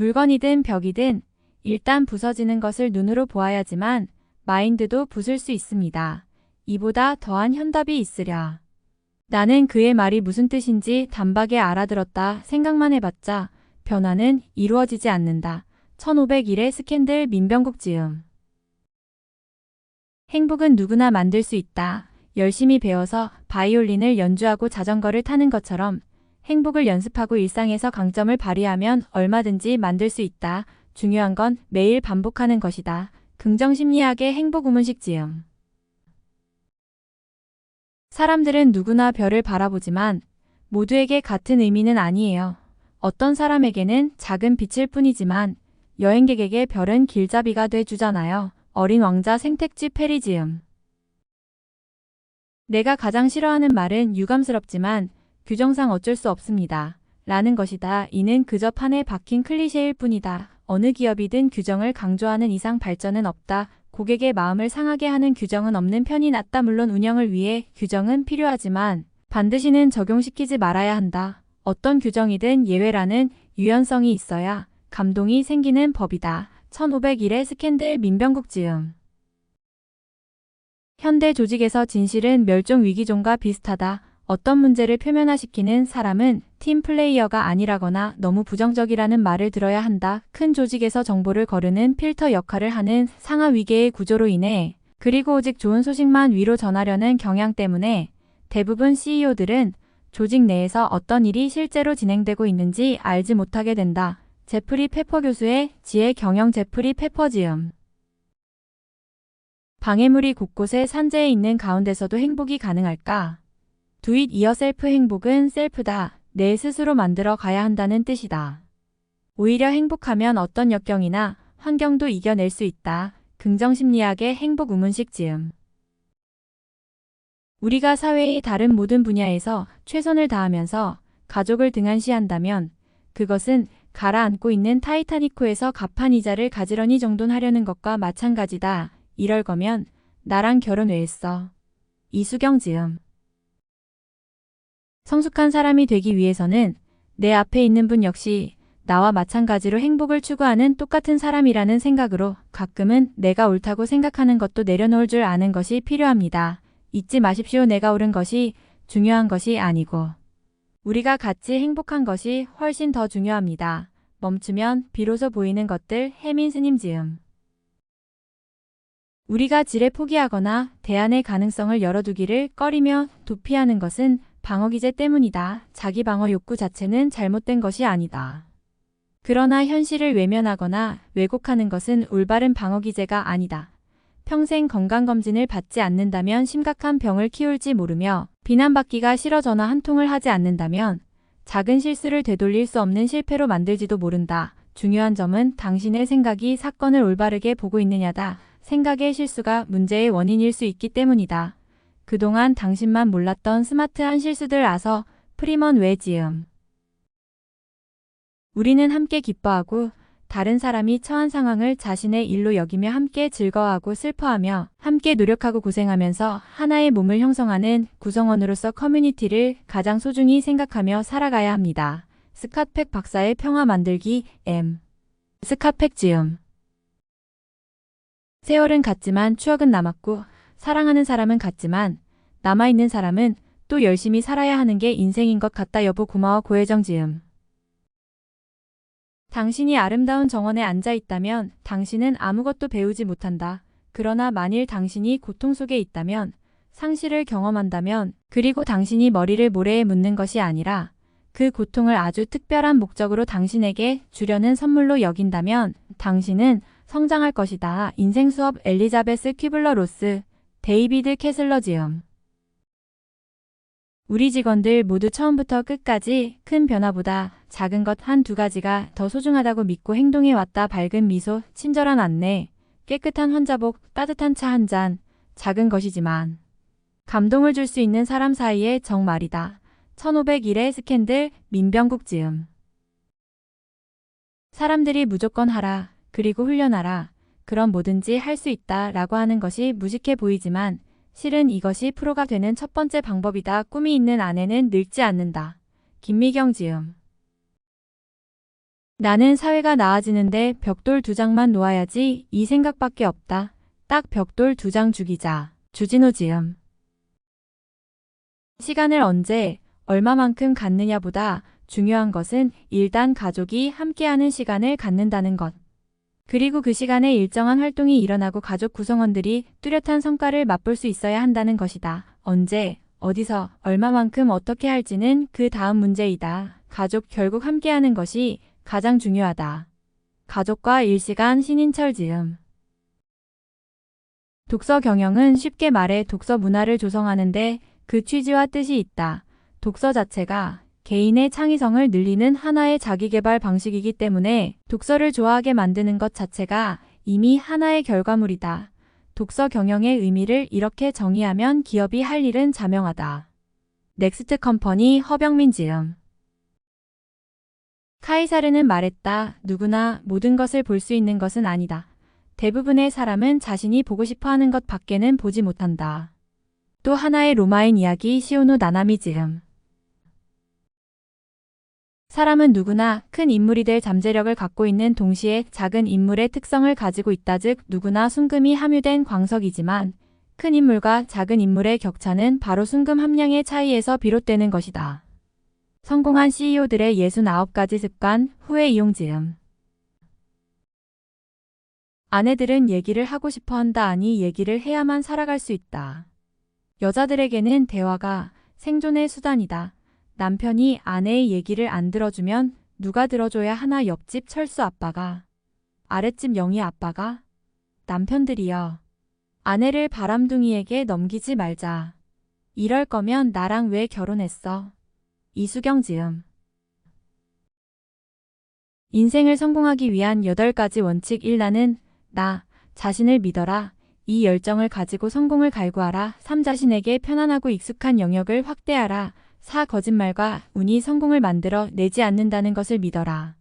물건이든 벽이든 일단 부서지는 것을 눈으로 보아야지만 마인드도 부술 수 있습니다. 이보다 더한 현답이 있으랴. 나는 그의 말이 무슨 뜻인지 단박에 알아들었다. 생각만 해봤자 변화는 이루어지지 않는다. 1501의 스캔들 민병국 지음. 행복은 누구나 만들 수 있다. 열심히 배워서 바이올린을 연주하고 자전거를 타는 것처럼 행복을 연습하고 일상에서 강점을 발휘하면 얼마든지 만들 수 있다. 중요한 건 매일 반복하는 것이다. 긍정심리학의 행복 우문식 지음. 사람들은 누구나 별을 바라보지만 모두에게 같은 의미는 아니에요. 어떤 사람에게는 작은 빛일 뿐이지만 여행객에게 별은 길잡이가 돼주잖아요. 어린 왕자 생택쥐 페리지음. 내가 가장 싫어하는 말은 유감스럽지만 규정상 어쩔 수 없습니다. 라는 것이다. 이는 그저 판에 박힌 클리셰일 뿐이다. 어느 기업이든 규정을 강조하는 이상 발전은 없다. 고객의 마음을 상하게 하는 규정은 없는 편이 낫다. 물론 운영을 위해 규정은 필요하지만 반드시는 적용시키지 말아야 한다. 어떤 규정이든 예외라는 유연성이 있어야 감동이 생기는 법이다. 1501의 스캔들 민병국 지음. 현대 조직에서 진실은 멸종 위기종과 비슷하다. 어떤 문제를 표면화시키는 사람은 팀 플레이어가 아니라거나 너무 부정적이라는 말을 들어야 한다. 큰 조직에서 정보를 거르는 필터 역할을 하는 상하 위계의 구조로 인해 그리고 오직 좋은 소식만 위로 전하려는 경향 때문에 대부분 CEO들은 조직 내에서 어떤 일이 실제로 진행되고 있는지 알지 못하게 된다. 제프리 페퍼 교수의 지혜 경영. 제프리 페퍼 지음. 방해물이 곳곳에 산재해 있는 가운데서도 행복이 가능할까? Do it yourself. 행복은 셀프다. 내 스스로 만들어 가야 한다는 뜻이다. 오히려 행복하면 어떤 역경이나 환경도 이겨낼 수 있다. 긍정심리학의 행복 우문식 지음. 우리가 사회의 다른 모든 분야에서 최선을 다하면서 가족을 등한시한다면 그것은 가라앉고 있는 타이타닉호에서 갚한 이자를 가지런히 정돈하려는 것과 마찬가지다. 이럴 거면 나랑 결혼 왜 했어? 이수경 지음. 성숙한 사람이 되기 위해서는 내 앞에 있는 분 역시 나와 마찬가지로 행복을 추구하는 똑같은 사람이라는 생각으로 가끔은 내가 옳다고 생각하는 것도 내려놓을 줄 아는 것이 필요합니다. 잊지 마십시오. 내가 옳은 것이 중요한 것이 아니고 우리가 같이 행복한 것이 훨씬 더 중요합니다. 멈추면 비로소 보이는 것들. 해민 스님 지음. 우리가 지레 포기하거나 대안의 가능성을 열어두기를 꺼리며 도피하는 것은 방어기제 때문이다. 자기 방어 욕구 자체는 잘못된 것이 아니다. 그러나 현실을 외면하거나 왜곡하는 것은 올바른 방어기제가 아니다. 평생 건강검진을 받지 않는다면 심각한 병을 키울지 모르며 비난받기가 싫어 전화 한 통을 하지 않는다면 작은 실수를 되돌릴 수 없는 실패로 만들지도 모른다. 중요한 점은 당신의 생각이 사건을 올바르게 보고 있느냐다. 생각의 실수가 문제의 원인일 수 있기 때문이다. 그동안 당신만 몰랐던 스마트한 실수들. 아서 프리먼 웨 지음. 우리는 함께 기뻐하고 다른 사람이 처한 상황을 자신의 일로 여기며 함께 즐거워하고 슬퍼하며 함께 노력하고 고생하면서 하나의 몸을 형성하는 구성원으로서 커뮤니티를 가장 소중히 생각하며 살아가야 합니다. 스캇팩 박사의 평화 만들기. M. 스캇팩 지음. 세월은 갔지만 추억은 남았고 사랑하는 사람은 갔지만 남아있는 사람은 또 열심히 살아야 하는 게 인생인 것 같다. 여보 고마워. 고혜정 지음. 당신이 아름다운 정원에 앉아 있다면 당신은 아무것도 배우지 못한다. 그러나 만일 당신이 고통 속에 있다면 상실을 경험한다면 그리고 당신이 머리를 모래에 묻는 것이 아니라 그 고통을 아주 특별한 목적으로 당신에게 주려는 선물로 여긴다면 당신은 성장할 것이다. 인생 수업. 엘리자베스 퀴블러 로스. 데이비드 캐슬러 지음. 우리 직원들 모두 처음부터 끝까지 큰 변화보다 작은 것 한두 가지가 더 소중하다고 믿고 행동해 왔다. 밝은 미소, 친절한 안내, 깨끗한 환자복, 따뜻한 차 한 잔. 작은 것이지만 감동을 줄 수 있는 사람 사이의 정말이다. 1501의 스캔들 민병국 지음. 사람들이 무조건 하라, 그리고 훈련하라, 그럼 뭐든지 할 수 있다 라고 하는 것이 무식해 보이지만 실은 이것이 프로가 되는 첫 번째 방법이다. 꿈이 있는 아내는 늙지 않는다. 김미경 지음. 나는 사회가 나아지는데 벽돌 2장만 놓아야지 이 생각밖에 없다. 딱 벽돌 2장 죽이자. 주진우 지음. 시간을 언제, 얼마만큼 갖느냐보다 중요한 것은 일단 가족이 함께하는 시간을 갖는다는 것. 그리고 그 시간에 일정한 활동이 일어나고 가족 구성원들이 뚜렷한 성과를 맛볼 수 있어야 한다는 것이다. 언제, 어디서, 얼마만큼 어떻게 할지는 그 다음 문제이다. 가족 결국 함께하는 것이 가장 중요하다. 가족과 일시간 신인철 지음. 독서 경영은 쉽게 말해 독서 문화를 조성하는데 그 취지와 뜻이 있다. 독서 자체가 개인의 창의성을 늘리는 하나의 자기계발 방식이기 때문에 독서를 좋아하게 만드는 것 자체가 이미 하나의 결과물이다. 독서 경영의 의미를 이렇게 정의하면 기업이 할 일은 자명하다. 넥스트 컴퍼니 허병민 지음. 카이사르는 말했다. 누구나 모든 것을 볼 수 있는 것은 아니다. 대부분의 사람은 자신이 보고 싶어 하는 것 밖에는 보지 못한다. 또 하나의 로마인 이야기 시오노 나나미 지음. 사람은 누구나 큰 인물이 될 잠재력을 갖고 있는 동시에 작은 인물의 특성을 가지고 있다. 즉 누구나 순금이 함유된 광석이지만 큰 인물과 작은 인물의 격차는 바로 순금 함량의 차이에서 비롯되는 것이다. 성공한 CEO들의 69가지 습관 후회 이용 지음. 아내들은 얘기를 하고 싶어 한다. 아니 얘기를 해야만 살아갈 수 있다. 여자들에게는 대화가 생존의 수단이다. 남편이 아내의 얘기를 안 들어주면 누가 들어줘야 하나? 옆집 철수 아빠가? 아랫집 영희 아빠가? 남편들이여. 아내를 바람둥이에게 넘기지 말자. 이럴 거면 나랑 왜 결혼했어? 이수경 지음. 인생을 성공하기 위한 8가지 원칙 1. 나는 나 자신을 믿어라. 2. 열정을 가지고 성공을 갈구하라. 3. 자신에게 편안하고 익숙한 영역을 확대하라. 4. 거짓말과 운이 성공을 만들어 내지 않는다는 것을 믿어라.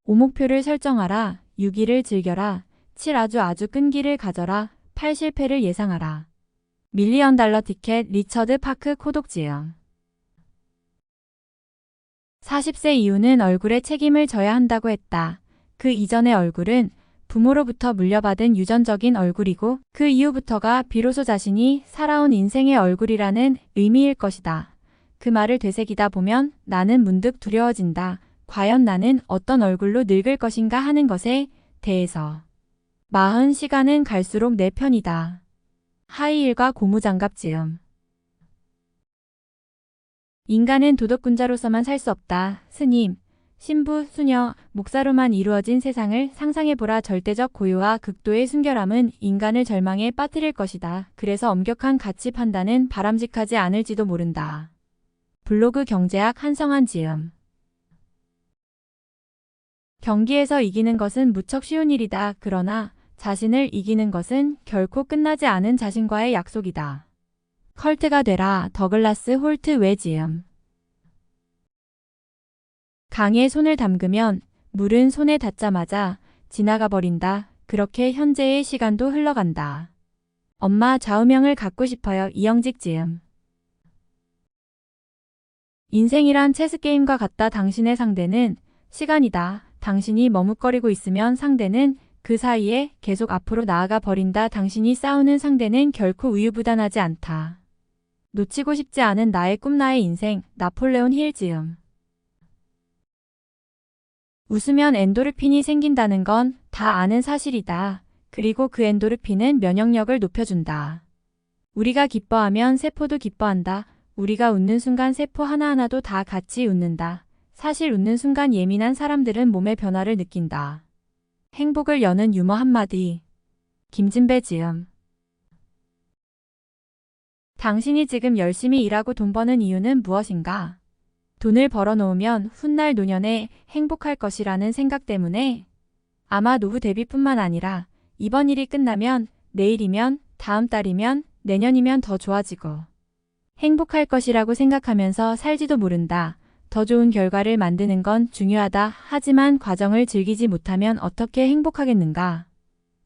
5. 목표를 설정하라. 6. 일을 즐겨라. 7. 아주 끈기를 가져라. 8. 실패를 예상하라. 밀리언 달러 티켓 리처드 파크 코독 지음. 40세 이후는 얼굴에 책임을 져야 한다고 했다. 그 이전의 얼굴은 부모로부터 물려받은 유전적인 얼굴이고 그 이후부터가 비로소 자신이 살아온 인생의 얼굴이라는 의미일 것이다. 그 말을 되새기다 보면 나는 문득 두려워진다. 과연 나는 어떤 얼굴로 늙을 것인가 하는 것에 대해서. 40시간은 갈수록 내 편이다. 하이힐과 고무장갑 지음. 인간은 도덕군자로서만 살 수 없다. 스님, 신부, 수녀, 목사로만 이루어진 세상을 상상해보라. 절대적 고요와 극도의 순결함은 인간을 절망에 빠뜨릴 것이다. 그래서 엄격한 가치 판단은 바람직하지 않을지도 모른다. 블로그 경제학 한성한 지음. 경기에서 이기는 것은 무척 쉬운 일이다. 그러나 자신을 이기는 것은 결코 끝나지 않은 자신과의 약속이다. 컬트가 되라. 더글라스 홀트 웨 지음. 강에 손을 담그면 물은 손에 닿자마자 지나가 버린다. 그렇게 현재의 시간도 흘러간다. 엄마 좌우명을 갖고 싶어요. 이영직 지음. 인생이란 체스게임과 같다. 당신의 상대는 시간이다. 당신이 머뭇거리고 있으면 상대는 그 사이에 계속 앞으로 나아가 버린다. 당신이 싸우는 상대는 결코 우유부단하지 않다. 놓치고 싶지 않은 나의 꿈 나의 인생 나폴레온 힐 지음. 웃으면 엔도르핀이 생긴다는 건 다 아는 사실이다. 그리고 그 엔도르핀은 면역력을 높여준다. 우리가 기뻐하면 세포도 기뻐한다. 우리가 웃는 순간 세포 하나하나도 다 같이 웃는다. 사실 웃는 순간 예민한 사람들은 몸의 변화를 느낀다. 행복을 여는 유머 한마디. 김진배 지음. 당신이 지금 열심히 일하고 돈 버는 이유는 무엇인가? 돈을 벌어놓으면 훗날 노년에 행복할 것이라는 생각 때문에? 아마 노후 대비뿐만 아니라 이번 일이 끝나면 내일이면 다음 달이면 내년이면 더 좋아지고 행복할 것이라고 생각하면서 살지도 모른다. 더 좋은 결과를 만드는 건 중요하다. 하지만 과정을 즐기지 못하면 어떻게 행복하겠는가?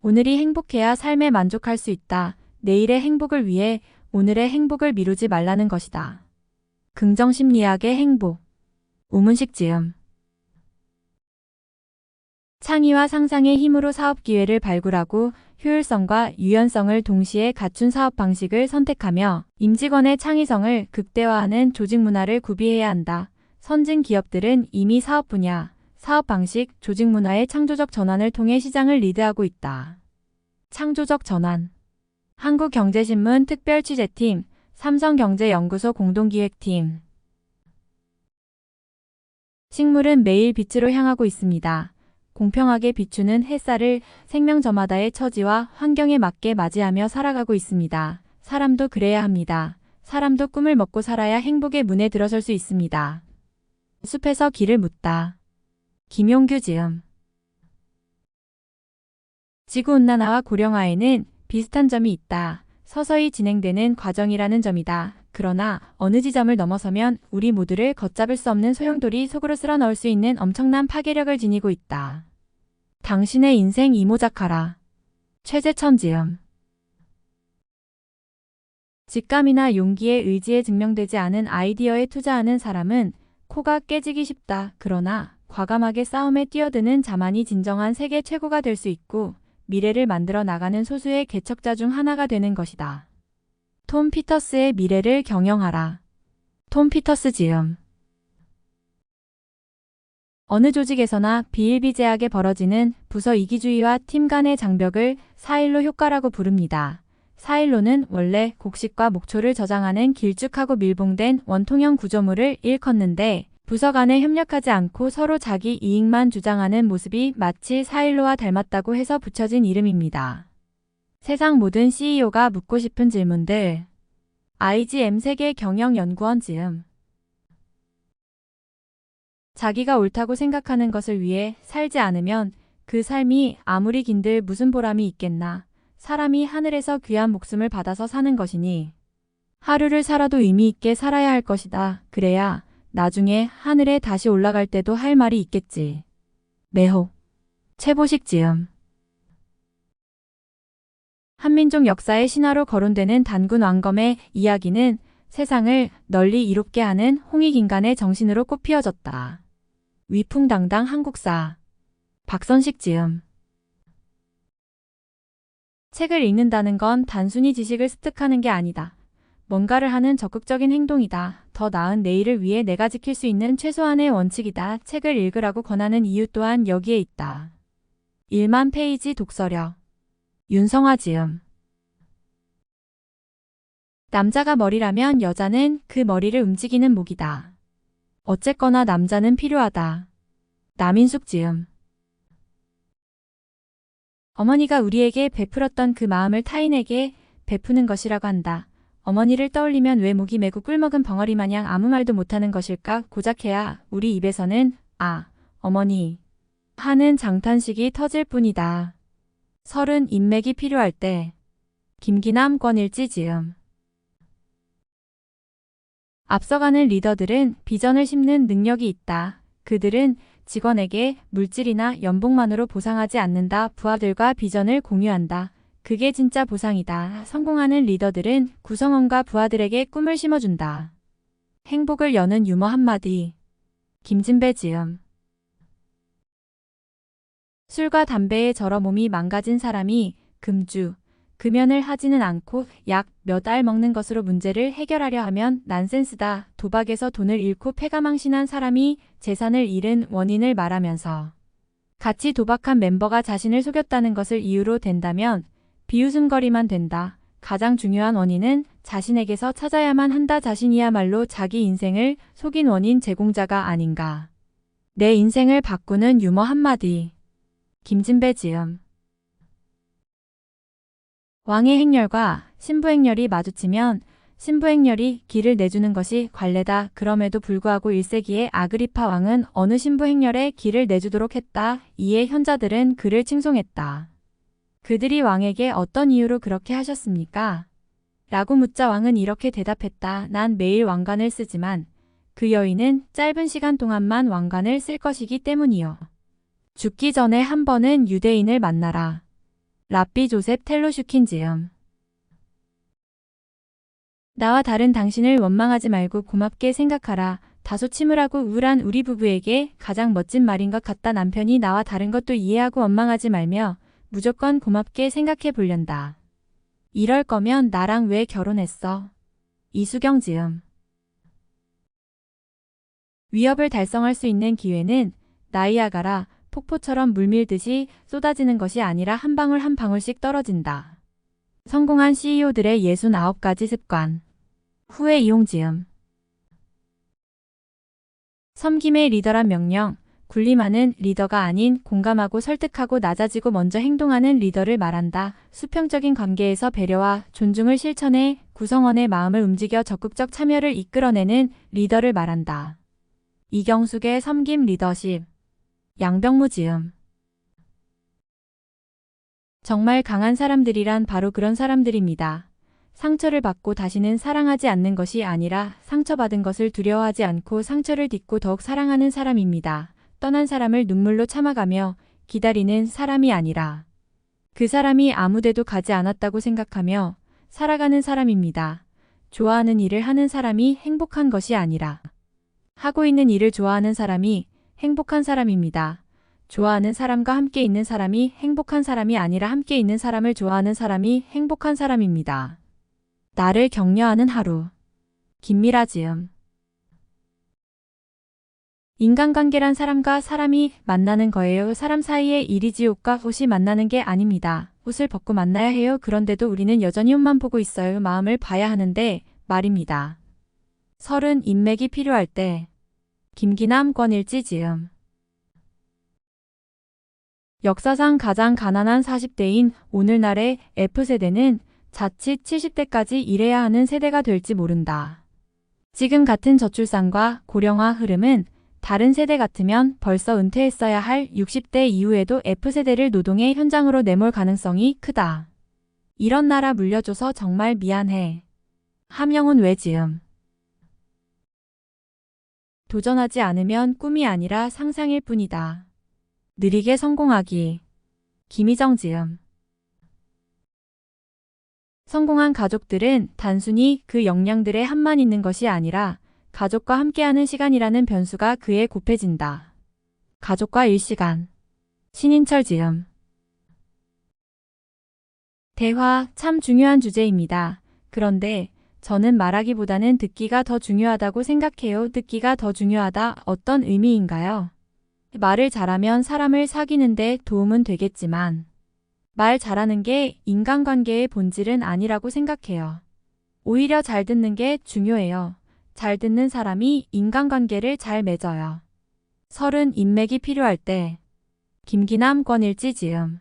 오늘이 행복해야 삶에 만족할 수 있다. 내일의 행복을 위해 오늘의 행복을 미루지 말라는 것이다. 긍정심리학의 행복. 우문식 지음. 창의와 상상의 힘으로 사업 기회를 발굴하고 효율성과 유연성을 동시에 갖춘 사업 방식을 선택하며 임직원의 창의성을 극대화하는 조직 문화를 구비해야 한다. 선진 기업들은 이미 사업 분야, 사업 방식, 조직 문화의 창조적 전환을 통해 시장을 리드하고 있다. 창조적 전환. 한국경제신문 특별취재팀, 삼성경제연구소 공동기획팀. 식물은 매일 빛으로 향하고 있습니다. 공평하게 비추는 햇살을 생명 저마다의 처지와 환경에 맞게 맞이하며 살아가고 있습니다. 사람도 그래야 합니다. 사람도 꿈을 먹고 살아야 행복의 문에 들어설 수 있습니다. 숲에서 길을 묻다. 김용규 지음. 지구온난화와 고령화에는 비슷한 점이 있다. 서서히 진행되는 과정이라는 점이다. 그러나 어느 지점을 넘어서면 우리 모두를 걷잡을 수 없는 소용돌이 속으로 쓸어 넣을 수 있는 엄청난 파괴력을 지니고 있다. 당신의 인생 이모작하라. 최재천 지음. 직감이나 용기의 의지에 증명되지 않은 아이디어에 투자하는 사람은 코가 깨지기 쉽다. 그러나 과감하게 싸움에 뛰어드는 자만이 진정한 세계 최고가 될 수 있고 미래를 만들어 나가는 소수의 개척자 중 하나가 되는 것이다. 톰 피터스의 미래를 경영하라. 톰 피터스 지음. 어느 조직에서나 비일비재하게 벌어지는 부서 이기주의와 팀 간의 장벽을 사일로 효과라고 부릅니다. 사일로는 원래 곡식과 목초를 저장하는 길쭉하고 밀봉된 원통형 구조물을 일컫는데 부서 간에 협력하지 않고 서로 자기 이익만 주장하는 모습이 마치 사일로와 닮았다고 해서 붙여진 이름입니다. 세상 모든 CEO가 묻고 싶은 질문들. IGM 세계 경영연구원 지음. 자기가 옳다고 생각하는 것을 위해 살지 않으면 그 삶이 아무리 긴들 무슨 보람이 있겠나. 사람이 하늘에서 귀한 목숨을 받아서 사는 것이니 하루를 살아도 의미 있게 살아야 할 것이다. 그래야 나중에 하늘에 다시 올라갈 때도 할 말이 있겠지. 매혹. 최보식 지음. 한민족 역사의 신화로 거론되는 단군 왕검의 이야기는 세상을 널리 이롭게 하는 홍익인간의 정신으로 꽃피어졌다. 위풍당당 한국사. 박선식 지음. 책을 읽는다는 건 단순히 지식을 습득하는 게 아니다. 뭔가를 하는 적극적인 행동이다. 더 나은 내일을 위해 내가 지킬 수 있는 최소한의 원칙이다. 책을 읽으라고 권하는 이유 또한 여기에 있다. 1만 페이지 독서력. 윤성화 지음. 남자가 머리라면 여자는 그 머리를 움직이는 목이다. 어쨌거나 남자는 필요하다. 남인숙 지음. 어머니가 우리에게 베풀었던 그 마음을 타인에게 베푸는 것이라고 한다. 어머니를 떠올리면 왜 목이 메고 꿀먹은 벙어리 마냥 아무 말도 못하는 것일까? 고작해야 우리 입에서는 아, 어머니 하는 장탄식이 터질 뿐이다. 서른 인맥이 필요할 때. 김기남 권일지 지음. 앞서가는 리더들은 비전을 심는 능력이 있다. 그들은 직원에게 물질이나 연봉만으로 보상하지 않는다. 부하들과 비전을 공유한다. 그게 진짜 보상이다. 성공하는 리더들은 구성원과 부하들에게 꿈을 심어준다. 행복을 여는 유머 한마디. 김진배 지음. 술과 담배에 절어 몸이 망가진 사람이 금주, 금연을 하지는 않고 약 몇 알 먹는 것으로 문제를 해결하려 하면 난센스다. 도박에서 돈을 잃고 패가망신한 사람이 재산을 잃은 원인을 말하면서 같이 도박한 멤버가 자신을 속였다는 것을 이유로 댄다면 비웃음거리만 된다. 가장 중요한 원인은 자신에게서 찾아야만 한다. 자신이야말로 자기 인생을 속인 원인 제공자가 아닌가. 내 인생을 바꾸는 유머 한마디. 김진배 지음. 왕의 행렬과 신부 행렬이 마주치면 신부 행렬이 길을 내주는 것이 관례다. 그럼에도 불구하고 1세기의 아그리파 왕은 어느 신부 행렬에 길을 내주도록 했다. 이에 현자들은 그를 칭송했다. 그들이 왕에게 어떤 이유로 그렇게 하셨습니까? 라고 묻자 왕은 이렇게 대답했다. 난 매일 왕관을 쓰지만 그 여인은 짧은 시간 동안만 왕관을 쓸 것이기 때문이요. 죽기 전에 한 번은 유대인을 만나라. 랍비 조셉 텔로슈킨 지음. 나와 다른 당신을 원망하지 말고 고맙게 생각하라. 다소 침울하고 우울한 우리 부부에게 가장 멋진 말인 것 같다. 남편이 나와 다른 것도 이해하고 원망하지 말며 무조건 고맙게 생각해 보련다. 이럴 거면 나랑 왜 결혼했어? 이수경 지음. 위협을 달성할 수 있는 기회는 나이아가라 폭포처럼 물밀듯이 쏟아지는 것이 아니라 한 방울 한 방울씩 떨어진다. 성공한 CEO들의 69가지 습관. 후회 이용 지음. 섬김의 리더란 명령, 군림하는 리더가 아닌 공감하고 설득하고 낮아지고 먼저 행동하는 리더를 말한다. 수평적인 관계에서 배려와 존중을 실천해 구성원의 마음을 움직여 적극적 참여를 이끌어내는 리더를 말한다. 이경숙의 섬김 리더십. 양병무 지음. 정말 강한 사람들이란 바로 그런 사람들입니다. 상처를 받고 다시는 사랑하지 않는 것이 아니라 상처받은 것을 두려워하지 않고 상처를 딛고 더욱 사랑하는 사람입니다. 떠난 사람을 눈물로 참아가며 기다리는 사람이 아니라 그 사람이 아무데도 가지 않았다고 생각하며 살아가는 사람입니다. 좋아하는 일을 하는 사람이 행복한 것이 아니라 하고 있는 일을 좋아하는 사람이 행복한 사람입니다. 좋아하는 사람과 함께 있는 사람이 행복한 사람이 아니라 함께 있는 사람을 좋아하는 사람이 행복한 사람입니다. 나를 격려하는 하루. 김미라 지음. 인간관계란 사람과 사람이 만나는 거예요. 사람 사이의 일이지 옷과 옷이 만나는 게 아닙니다. 옷을 벗고 만나야 해요. 그런데도 우리는 여전히 옷만 보고 있어요. 마음을 봐야 하는데 말입니다. 설은 인맥이 필요할 때. 김기남 권일지 지음. 역사상 가장 가난한 40대인 오늘날의 F세대는 자칫 70대까지 일해야 하는 세대가 될지 모른다. 지금 같은 저출산과 고령화 흐름은 다른 세대 같으면 벌써 은퇴했어야 할 60대 이후에도 F세대를 노동의 현장으로 내몰 가능성이 크다. 이런 나라 물려줘서 정말 미안해. 함영훈 왜 지음. 도전하지 않으면 꿈이 아니라 상상일 뿐이다. 느리게 성공하기. 김희정 지음. 성공한 가족들은 단순히 그 역량들에 한만 있는 것이 아니라 가족과 함께하는 시간이라는 변수가 그에 곱해진다. 가족과 일시간. 신인철 지음. 대화 참 중요한 주제입니다. 그런데 저는 말하기보다는 듣기가 더 중요하다고 생각해요. 듣기가 더 중요하다. 어떤 의미인가요? 말을 잘하면 사람을 사귀는데 도움은 되겠지만 말 잘하는 게 인간관계의 본질은 아니라고 생각해요. 오히려 잘 듣는 게 중요해요. 잘 듣는 사람이 인간관계를 잘 맺어요. 설은 인맥이 필요할 때. 김기남 권일지 지음.